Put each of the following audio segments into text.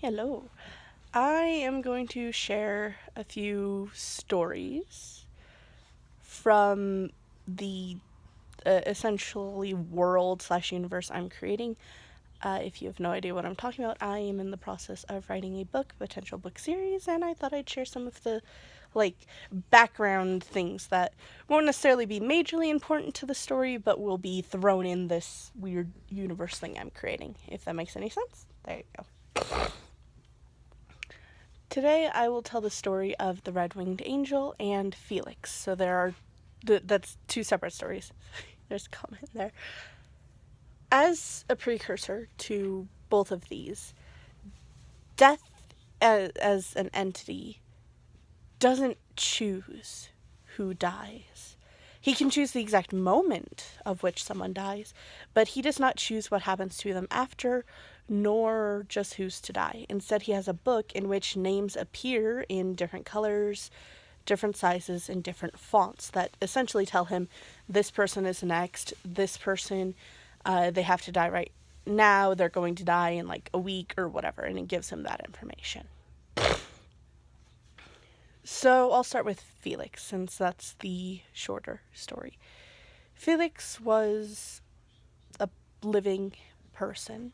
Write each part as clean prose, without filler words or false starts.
Hello. I am going to share a few stories from the essentially world slash universe I'm creating. If you have no idea what I'm talking about, I am in the process of writing a book, potential book series, and I thought I'd share some of the like background things that won't necessarily be majorly important to the story, but will be thrown in this weird universe thing I'm creating. If that makes any sense. There you go. Today I will tell the story of the Red-Winged Angel and Felix. So there are that's two separate stories. There's a comment there. As a precursor to both of these, death as an entity doesn't choose who dies. He can choose the exact moment of which someone dies, but he does not choose what happens to them after, nor just who's to die. Instead, he has a book in which names appear in different colors, different sizes, and different fonts that essentially tell him this person is next, this person, they have to die right now, they're going to die in like a week or whatever, and it gives him that information. So I'll start with Felix, since that's the shorter story. Felix was a living person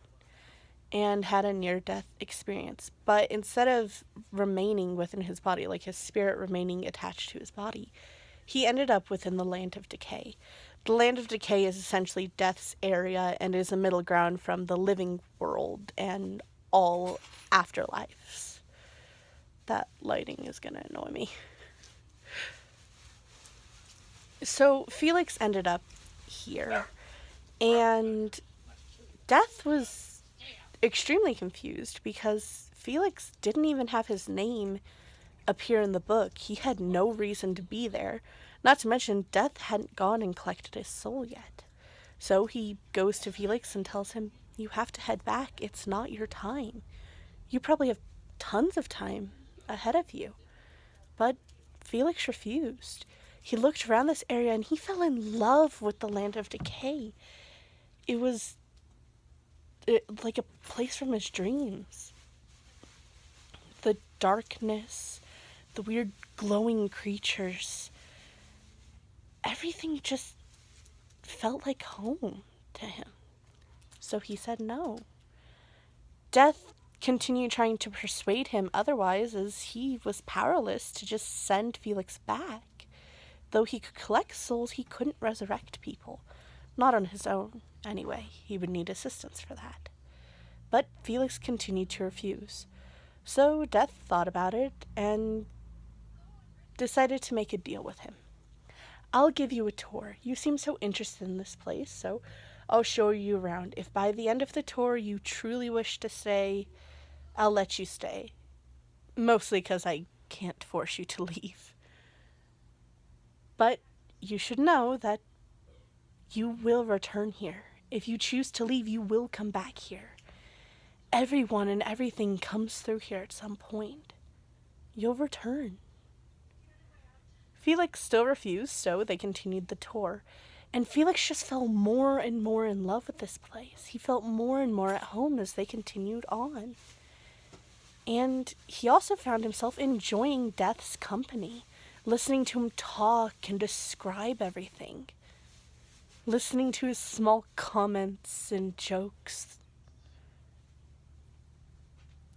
and had a near death experience, but instead of remaining within his body, like his spirit remaining attached to his body, he ended up within the Land of Decay. The Land of Decay is essentially death's area and is a middle ground from the living world and all afterlives. That lighting is gonna annoy me. So Felix ended up here, and Death was extremely confused because Felix didn't even have his name appear in the book. He had no reason to be there. Not to mention, Death hadn't gone and collected his soul yet. So he goes to Felix and tells him, "You have to head back. It's not your time. You probably have tons of time ahead of you." But Felix refused. He looked around this area and he fell in love with the Land of Decay. It was like a place from his dreams. The darkness, the weird glowing creatures, everything just felt like home to him. So he said no. Death continued trying to persuade him otherwise, as he was powerless to just send Felix back. Though he could collect souls, he couldn't resurrect people. Not on his own, anyway. He would need assistance for that. But Felix continued to refuse. So Death thought about it and decided to make a deal with him. "I'll give you a tour. You seem so interested in this place, so I'll show you around. If by the end of the tour you truly wish to stay, I'll let you stay. Mostly because I can't force you to leave. But you should know that you will return here. If you choose to leave, you will come back here. Everyone and everything comes through here at some point. You'll return." Felix still refused, so they continued the tour. And Felix just fell more and more in love with this place. He felt more and more at home as they continued on. And he also found himself enjoying Death's company, listening to him talk and describe everything, listening to his small comments and jokes.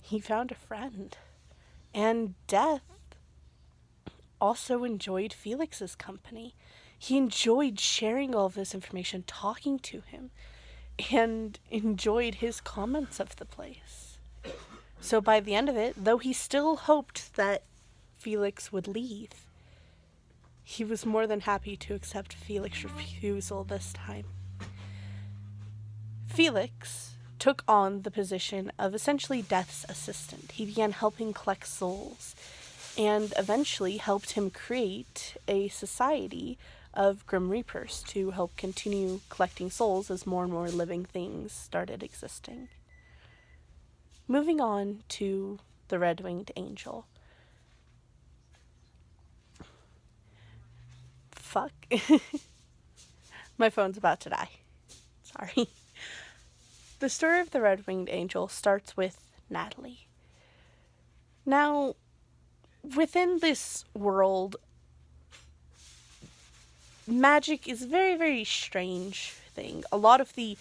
He found a friend. And Death also enjoyed Felix's company. He enjoyed sharing all of this information, talking to him, and enjoyed his comments of the place. So by the end of it, though he still hoped that Felix would leave, he was more than happy to accept Felix's refusal this time. Felix took on the position of essentially Death's assistant. He began helping collect souls, and eventually helped him create a society of Grim Reapers to help continue collecting souls as more and more living things started existing. Moving on to the Red-Winged Angel. Fuck. My phone's about to die. Sorry. The story of the Red-Winged Angel starts with Natalie. Now, within this world, magic is a very, very strange thing. A lot of the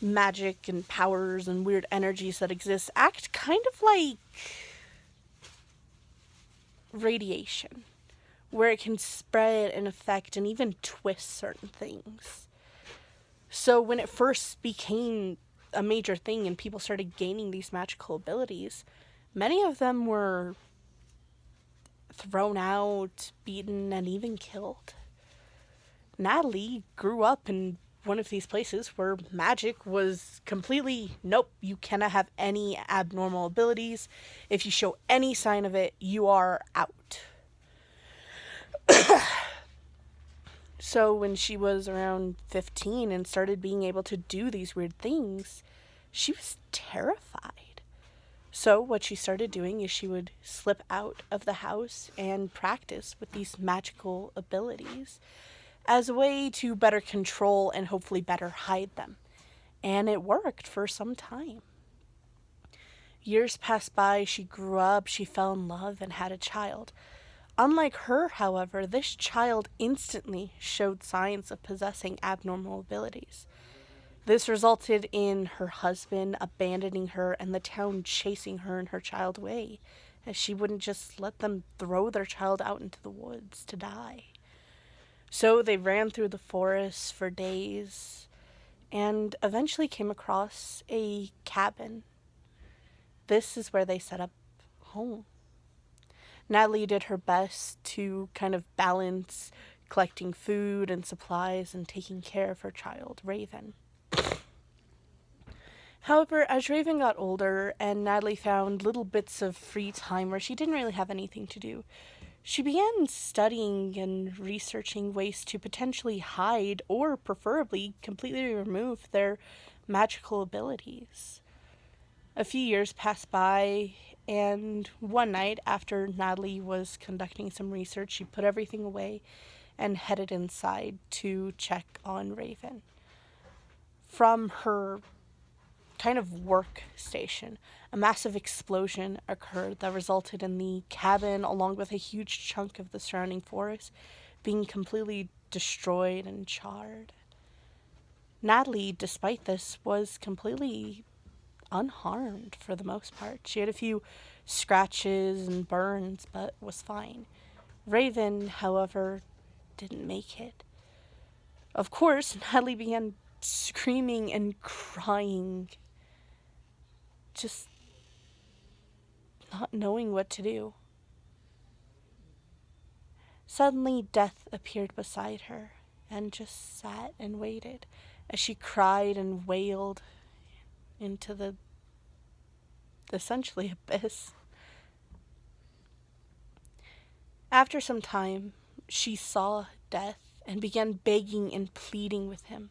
magic and powers and weird energies that exist act kind of like radiation, where it can spread and affect and even twist certain things. So when it first became a major thing and people started gaining these magical abilities, many of them were thrown out, beaten, and even killed. Natalie grew up in one of these places where magic was completely, nope, you cannot have any abnormal abilities. If you show any sign of it, you are out. So when she was around 15 and started being able to do these weird things, she was terrified. So what she started doing is she would slip out of the house and practice with these magical abilities as a way to better control and hopefully better hide them. And it worked for some time. Years passed by, she grew up, she fell in love, and had a child. Unlike her, however, this child instantly showed signs of possessing abnormal abilities. This resulted in her husband abandoning her and the town chasing her and her child away, as she wouldn't just let them throw their child out into the woods to die. So they ran through the forest for days and eventually came across a cabin. This is where they set up home. Natalie did her best to kind of balance collecting food and supplies and taking care of her child, Raven. However, as Raven got older and Natalie found little bits of free time where she didn't really have anything to do, she began studying and researching ways to potentially hide or preferably completely remove their magical abilities. A few years passed by, and one night after Natalie was conducting some research, she put everything away and headed inside to check on Raven. From her kind of workstation, a massive explosion occurred that resulted in the cabin, along with a huge chunk of the surrounding forest, being completely destroyed and charred. Natalie, despite this, was completely unharmed for the most part. She had a few scratches and burns, but was fine. Raven, however, didn't make it. Of course, Natalie began screaming and crying, just not knowing what to do. Suddenly, Death appeared beside her and just sat and waited as she cried and wailed into the essentially abyss. After some time, she saw Death and began begging and pleading with him.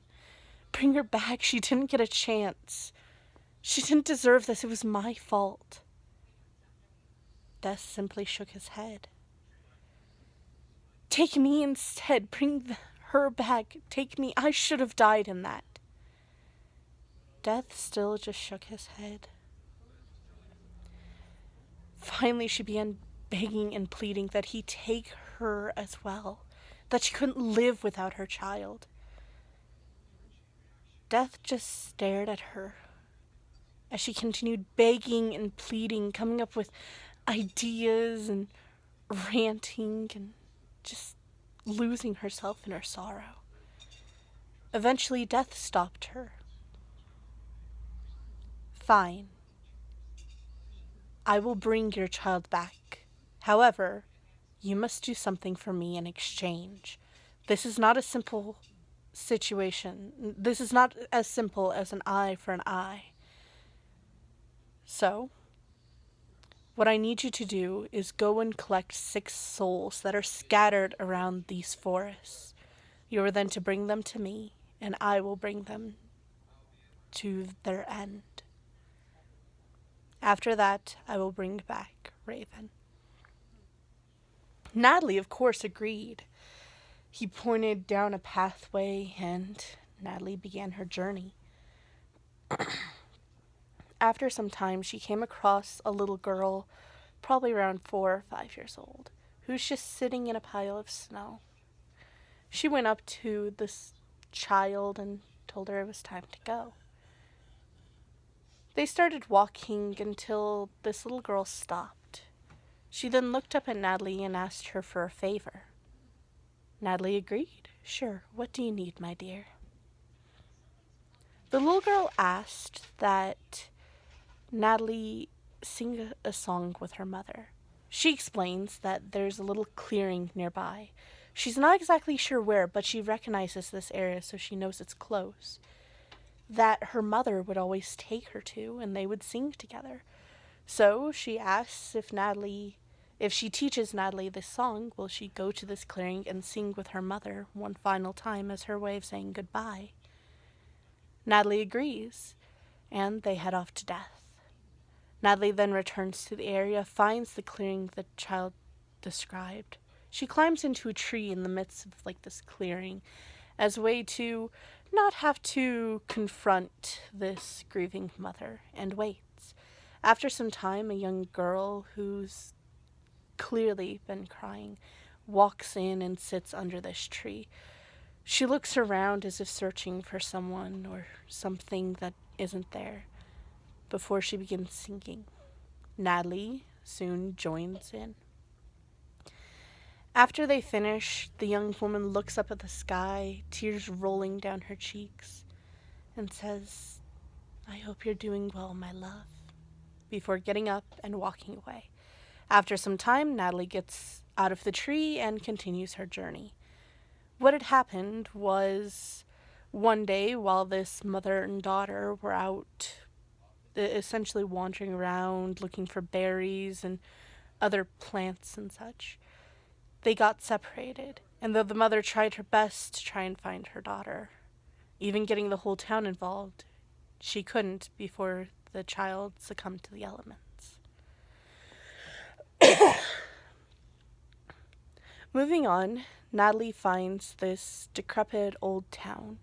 Bring her back. She didn't get a chance. She didn't deserve this. It was my fault. Death simply shook his head. Take me instead. Bring her back. Take me. I should have died in that. Death still just shook his head. Finally, she began begging and pleading that he take her as well, that she couldn't live without her child. Death just stared at her as she continued begging and pleading, coming up with ideas and ranting and just losing herself in her sorrow. Eventually, Death stopped her. Fine. I will bring your child back. However, you must do something for me in exchange. This is not a simple situation. This is not as simple as an eye for an eye. So, what I need you to do is go and collect 6 souls that are scattered around these forests. You are then to bring them to me, and I will bring them to their end. After that, I will bring back Raven. Natalie, of course, agreed. He pointed down a pathway, and Natalie began her journey. After some time, she came across a little girl probably around 4 or 5 years old, who's just sitting in a pile of snow. She went up to this child and told her it was time to go. They started walking until this little girl stopped. She then looked up at Natalie and asked her for a favor. Natalie agreed. Sure, what do you need, my dear? The little girl asked that Natalie sing a song with her mother. She explains that there's a little clearing nearby. She's not exactly sure where, but she recognizes this area, so she knows it's close. That her mother would always take her to, and they would sing together. So she asks if she teaches Natalie this song, will she go to this clearing and sing with her mother one final time as her way of saying goodbye? Natalie agrees, and they head off to death. Natalie then returns to the area, finds the clearing the child described. She climbs into a tree in the midst of this clearing as a way to not have to confront this grieving mother, and waits. After some time, a young girl who's clearly been crying walks in and sits under this tree. She looks around as if searching for someone or something that isn't there before she begins singing. Natalie soon joins in. After they finish, the young woman looks up at the sky, tears rolling down her cheeks, and says, I hope you're doing well, my love, before getting up and walking away. After some time, Natalie gets out of the tree and continues her journey. What had happened was one day while this mother and daughter were out essentially wandering around looking for berries and other plants and such, they got separated, and though the mother tried her best to try and find her daughter, even getting the whole town involved, she couldn't before the child succumbed to the elements. Moving on, Natalie finds this decrepit old town.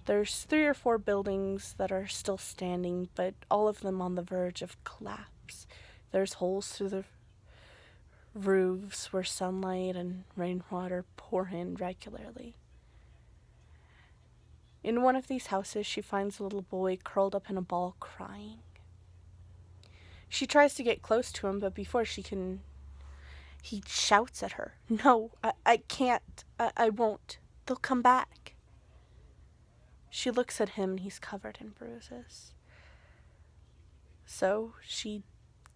There's 3 or 4 buildings that are still standing, but all of them on the verge of collapse. There's holes through the roofs where sunlight and rainwater pour in regularly. In one of these houses, she finds a little boy curled up in a ball crying. She tries to get close to him, but before she can, he shouts at her, No, I can't. I won't. They'll come back. She looks at him and he's covered in bruises. So she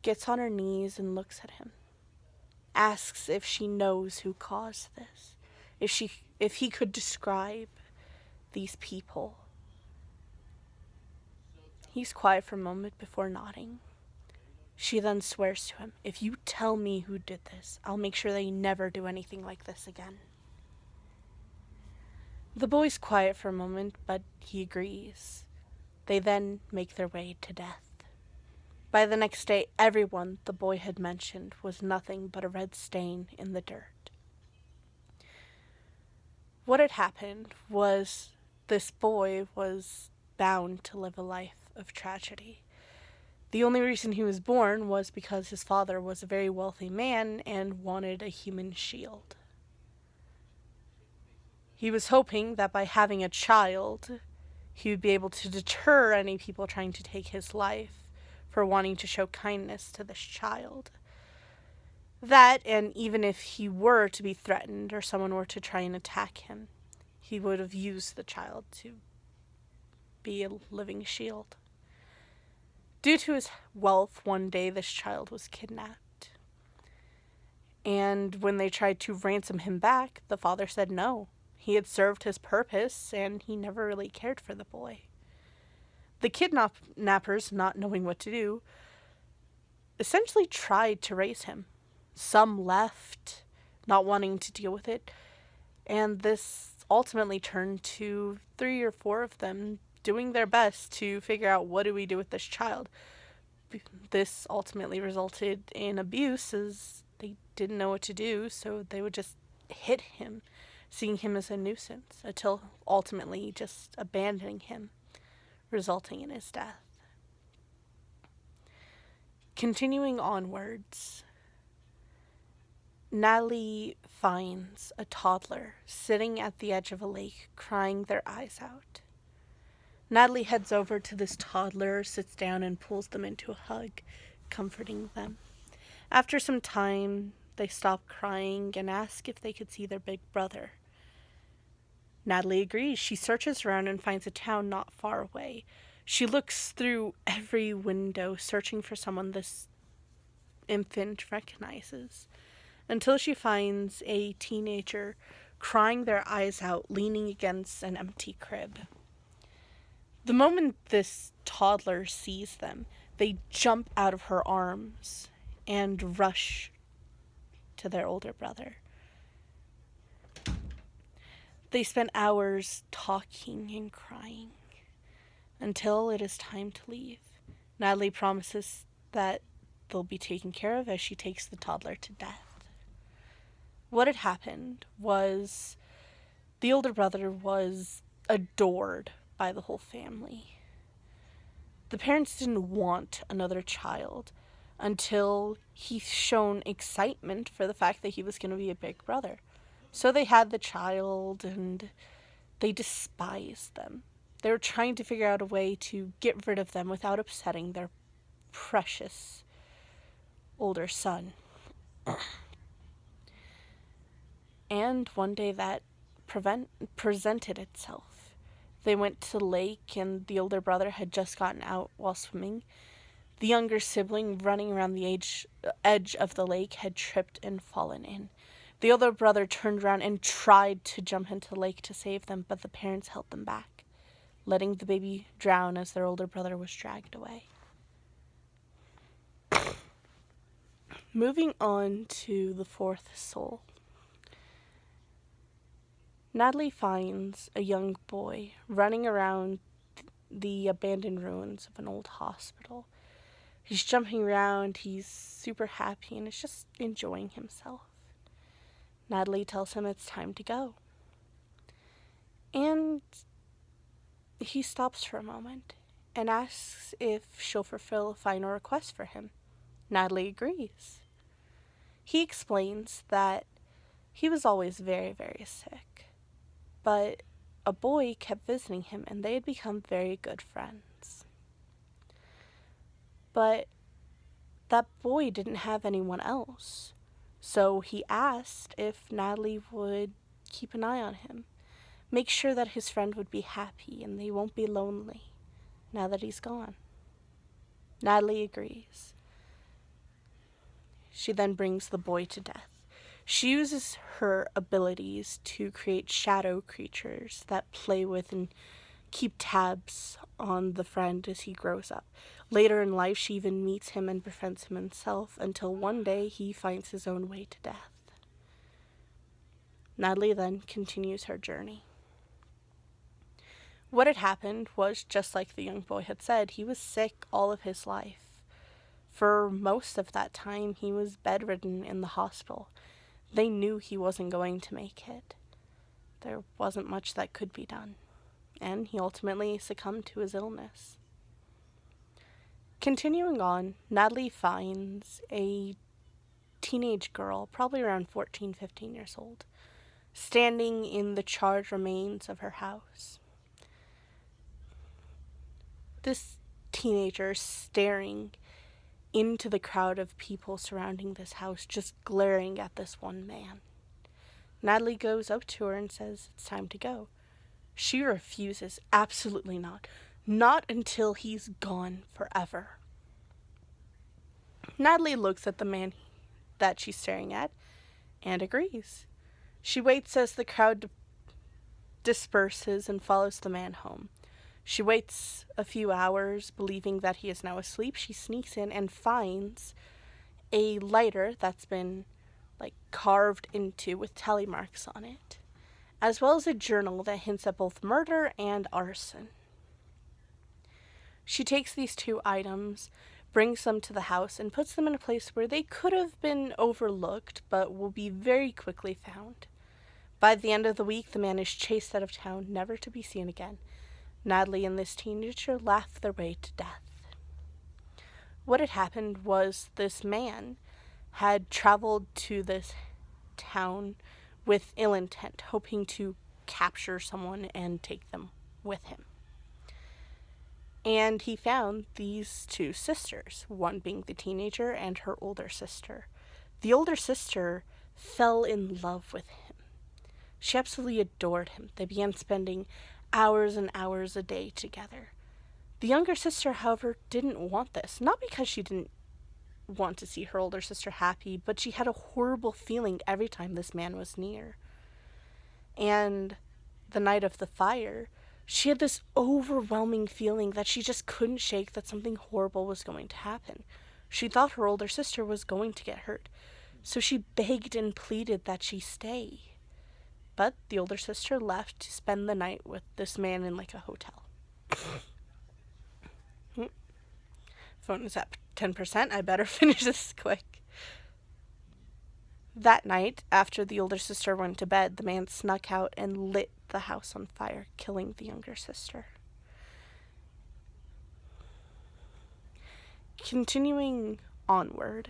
gets on her knees and looks at him. Asks if she knows who caused this, if he could describe these people. He's quiet for a moment before nodding. She then swears to him, if you tell me who did this, I'll make sure they never do anything like this again. The boy's quiet for a moment, but he agrees. They then make their way to death. By the next day, everyone the boy had mentioned was nothing but a red stain in the dirt. What had happened was this boy was bound to live a life of tragedy. The only reason he was born was because his father was a very wealthy man and wanted a human shield. He was hoping that by having a child, he would be able to deter any people trying to take his life for wanting to show kindness to this child. That, and even if he were to be threatened or someone were to try and attack him, he would have used the child to be a living shield. Due to his wealth, one day this child was kidnapped. And when they tried to ransom him back, the father said no. He had served his purpose, and he never really cared for the boy. The kidnappers, not knowing what to do, essentially tried to raise him. Some left, not wanting to deal with it, and this ultimately turned to 3 or 4 of them doing their best to figure out what do we do with this child. This ultimately resulted in abuse as they didn't know what to do, so they would just hit him, seeing him as a nuisance, until ultimately just abandoning him, resulting in his death. Continuing onwards, Natalie finds a toddler sitting at the edge of a lake, crying their eyes out. Natalie heads over to this toddler, sits down, and pulls them into a hug, comforting them. After some time, they stop crying and ask if they could see their big brother. Natalie agrees. She searches around and finds a town not far away. She looks through every window, searching for someone this infant recognizes, until she finds a teenager crying their eyes out, leaning against an empty crib. The moment this toddler sees them, they jump out of her arms and rush to their older brother. They spend hours talking and crying until it is time to leave. Natalie promises that they'll be taken care of as she takes the toddler to death. What had happened was the older brother was adored by the whole family. The parents didn't want another child until he shown excitement for the fact that he was going to be a big brother. So they had the child, and they despised them. They were trying to figure out a way to get rid of them without upsetting their precious older son. And one day that presented itself. They went to the lake, and the older brother had just gotten out while swimming. The younger sibling, running around the edge of the lake, had tripped and fallen in. The older brother turned around and tried to jump into the lake to save them, but the parents held them back, letting the baby drown as their older brother was dragged away. Moving on to the fourth soul. Natalie finds a young boy running around the abandoned ruins of an old hospital. He's jumping around, he's super happy, and is just enjoying himself. Natalie tells him it's time to go. And he stops for a moment and asks if she'll fulfill a final request for him. Natalie agrees. He explains that he was always very, very sick, but a boy kept visiting him, and they had become very good friends. But that boy didn't have anyone else, so he asked if Natalie would keep an eye on him, make sure that his friend would be happy and they won't be lonely now that he's gone. Natalie agrees. She then brings the boy to death. She uses her abilities to create shadow creatures that play with and keep tabs on the friend as he grows up. Later in life, she even meets him and befriends him himself until one day he finds his own way to death. Natalie then continues her journey. What had happened was just like the young boy had said. He was sick all of his life. For most of that time, he was bedridden in the hospital. They knew he wasn't going to make it. There wasn't much that could be done, and he ultimately succumbed to his illness. Continuing on, Natalie finds a teenage girl, probably around 14, 15 years old, standing in the charred remains of her house. This teenager staring into the crowd of people surrounding this house, just glaring at this one man. Natalie goes up to her and says, "It's time to go." She refuses. Absolutely not. Not until he's gone forever. Natalie looks at the man that she's staring at and agrees. She waits as the crowd disperses and follows the man home. She waits a few hours, believing that he is now asleep. She sneaks in and finds a lighter that's been carved into with tally marks on it, as well as a journal that hints at both murder and arson. She takes these two items, brings them to the house, and puts them in a place where they could have been overlooked, but will be very quickly found. By the end of the week, the man is chased out of town, never to be seen again. Natalie and this teenager laugh their way to death. What had happened was this man had traveled to this town with ill intent, hoping to capture someone and take them with him. And he found these two sisters, one being the teenager and her older sister. The older sister fell in love with him. She absolutely adored him. They began spending hours and hours a day together. The younger sister, however, didn't want this. Not because she didn't want to see her older sister happy, but she had a horrible feeling every time this man was near. And the night of the fire, she had this overwhelming feeling that she just couldn't shake, that something horrible was going to happen. She thought her older sister was going to get hurt, so she begged and pleaded that she stay. But the older sister left to spend the night with this man in like a hotel. Phone is at 10%. I better finish this quick. That night, after the older sister went to bed, the man snuck out and lit the house on fire, killing the younger sister. Continuing onward,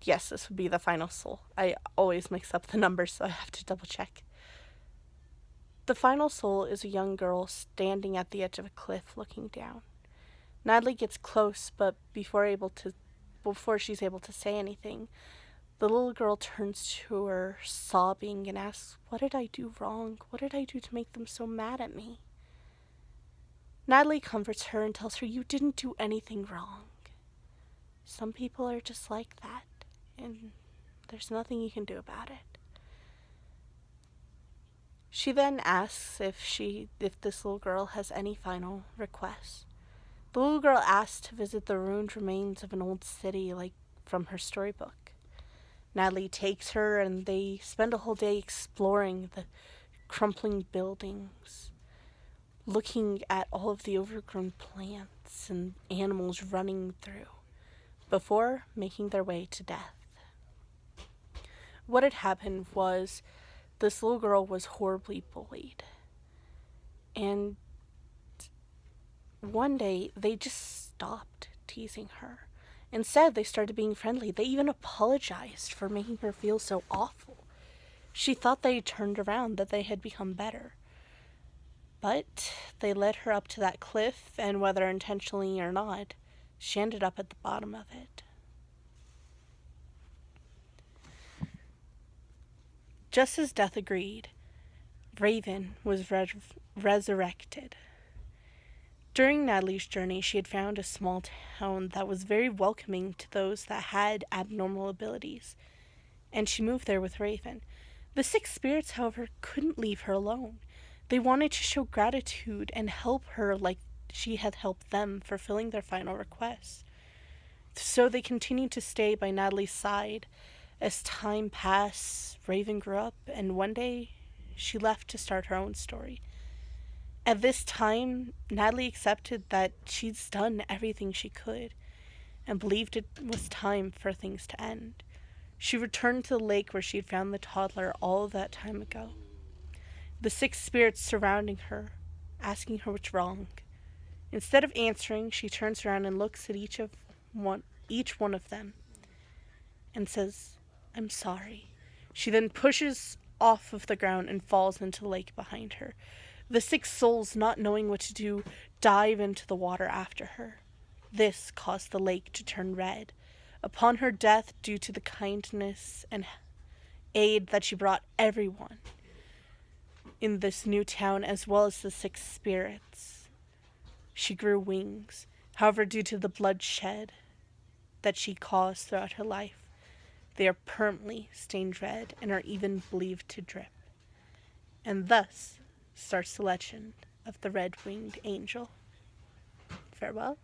yes, this would be the final soul. I always mix up the numbers, so I have to double check. The final soul is a young girl standing at the edge of a cliff looking down. Natalie gets close, but before she's able to say anything, the little girl turns to her, sobbing, and asks, "What did I do wrong? What did I do to make them so mad at me?" Natalie comforts her and tells her, "You didn't do anything wrong. Some people are just like that, and there's nothing you can do about it." She then asks if this little girl has any final requests. The little girl asks to visit the ruined remains of an old city, like from her storybook. Natalie takes her, and they spend a whole day exploring the crumbling buildings, looking at all of the overgrown plants and animals running through, before making their way to death. What had happened was this little girl was horribly bullied. And one day, they just stopped teasing her. Instead, they started being friendly. They even apologized for making her feel so awful. She thought they turned around, that they had become better. But they led her up to that cliff, and whether intentionally or not, she ended up at the bottom of it. Just as Death agreed, Raven was resurrected. During Natalie's journey, she had found a small town that was very welcoming to those that had abnormal abilities, and she moved there with Raven. The six spirits, however, couldn't leave her alone. They wanted to show gratitude and help her like she had helped them, fulfilling their final requests. So they continued to stay by Natalie's side. As time passed, Raven grew up, and one day she left to start her own story. At this time, Natalie accepted that she'd done everything she could and believed it was time for things to end. She returned to the lake where she had found the toddler all that time ago. The six spirits surrounding her, asking her what's wrong. Instead of answering, she turns around and looks at each one of them and says, "I'm sorry." She then pushes off of the ground and falls into the lake behind her. The six souls, not knowing what to do, dive into the water after her. This caused the lake to turn red. Upon her death, due to the kindness and aid that she brought everyone in this new town, as well as the six spirits, she grew wings. However, due to the bloodshed that she caused throughout her life, they are permanently stained red and are even believed to drip. And thus starts the legend of the red-winged angel. Farewell.